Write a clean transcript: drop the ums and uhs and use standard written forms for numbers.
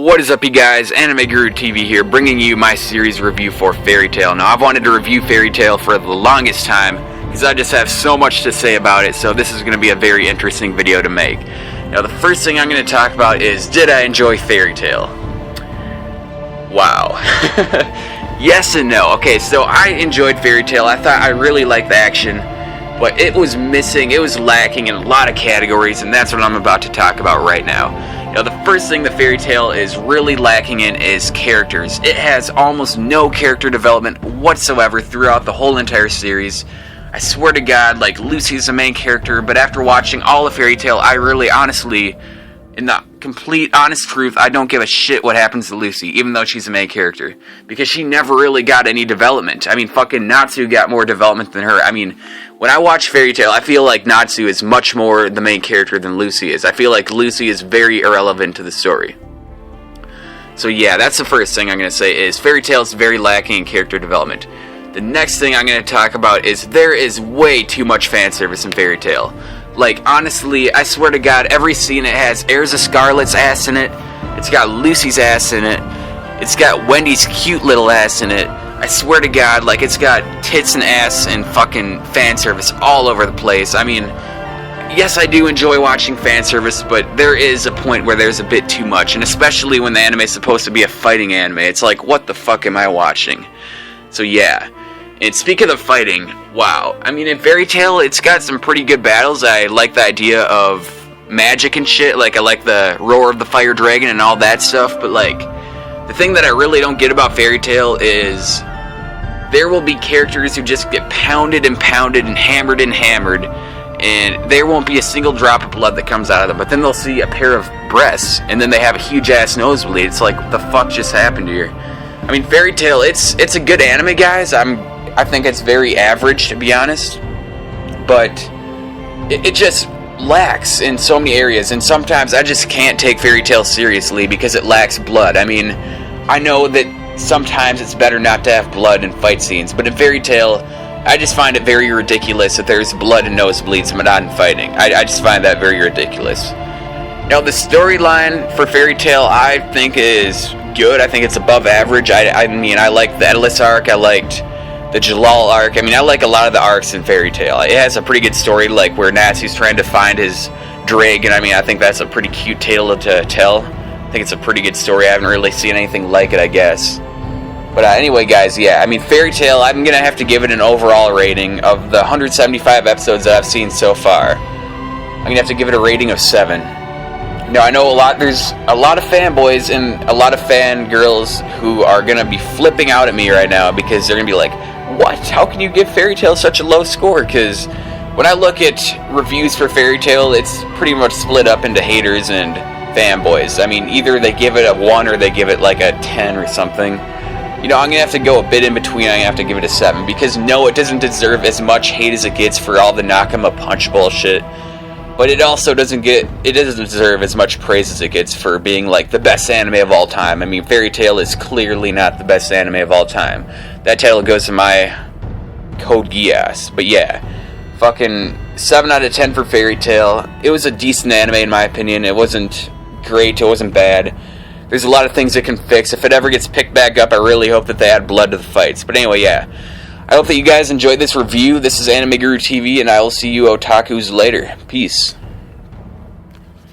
What is up, you guys? Anime Guru TV here, bringing you my series review for Fairy Tail. Now, I've wanted to review Fairy Tail for the longest time because I just have so much to say about it, so this is going to be a very interesting video to make. Now, the first thing I'm going to talk about is, did I enjoy Fairy Tail? Wow. Yes and no. Okay, so I enjoyed Fairy Tail. I thought I really liked the action, but it was missing, it was lacking in a lot of categories, and that's what I'm about to talk about right now. Now, the first thing the Fairy Tail is really lacking in is characters. It has almost no character development whatsoever throughout the whole entire series. I swear to God, like, Lucy's the main character, but after watching all of Fairy Tail, I really honestly, in the complete honest truth, I don't give a shit what happens to Lucy, even though she's the main character, because she never really got any development. I mean, fucking Natsu got more development than her. I mean, when I watch Fairy Tail, I feel like Natsu is much more the main character than Lucy is. I feel like Lucy is very irrelevant to the story. So yeah, that's the first thing I'm going to say is Fairy Tail is very lacking in character development. The next thing I'm going to talk about is there is way too much fan service in Fairy Tail. Like, honestly, I swear to God, every scene it has Erza Scarlet's ass in it, it's got Lucy's ass in it, it's got Wendy's cute little ass in it. I swear to God, like, it's got tits and ass and fucking fan service all over the place. I mean, yes, I do enjoy watching fan service, but there is a point where there's a bit too much, and especially when the anime is supposed to be a fighting anime, it's like, what the fuck am I watching? So yeah. And speaking of fighting, wow. I mean, in Fairy Tail, it's got some pretty good battles. I like the idea of magic and shit. Like, I like the roar of the fire dragon and all that stuff. But, like, the thing that I really don't get about Fairy Tail is there will be characters who just get pounded and pounded and hammered, and there won't be a single drop of blood that comes out of them. But then they'll see a pair of breasts, and then they have a huge-ass nosebleed. It's like, what the fuck just happened here? I mean, Fairy Tail, it's a good anime, guys. I think it's very average, to be honest, but it just lacks in so many areas, and sometimes I just can't take Fairy Tail seriously because it lacks blood. I mean, I know that sometimes it's better not to have blood in fight scenes, but in Fairy Tail, I just find it very ridiculous that there's blood and nosebleeds but not in fighting. I just find that very ridiculous. Now, the storyline for Fairy Tail, I think, is good. I think it's above average. I mean, I liked the Edalus arc, I liked the Jalal arc. I mean, I like a lot of the arcs in Fairy Tail. It has a pretty good story, like where Natsu's trying to find his dragon. I mean, I think that's a pretty cute tale to tell. I think it's a pretty good story. I haven't really seen anything like it, I guess. But anyway, guys, yeah, I mean, Fairy Tail, I'm going to have to give it an overall rating of the 175 episodes that I've seen so far. I'm going to have to give it a rating of 7. Now, I know there's a lot of fanboys and a lot of fangirls who are going to be flipping out at me right now because they're going to be like, what? How can you give Fairy Tail such a low score? Because when I look at reviews for Fairy Tail, it's pretty much split up into haters and fanboys. I mean, either they give it a 1 or they give it like a 10 or something. You know, I'm going to have to go a bit in between. I'm going to have to give it a 7 because no, it doesn't deserve as much hate as it gets for all the Nakama Punch bullshit. But it also doesn't deserve as much praise as it gets for being, like, the best anime of all time. I mean, Fairy Tail is clearly not the best anime of all time. That title goes to my Code Geass. But yeah, fucking 7 out of 10 for Fairy Tail. It was a decent anime in my opinion. It wasn't great, it wasn't bad. There's a lot of things it can fix. If it ever gets picked back up, I really hope that they add blood to the fights. But anyway, yeah. I hope that you guys enjoyed this review. This is Anime Guru TV, and I will see you otakus later. Peace.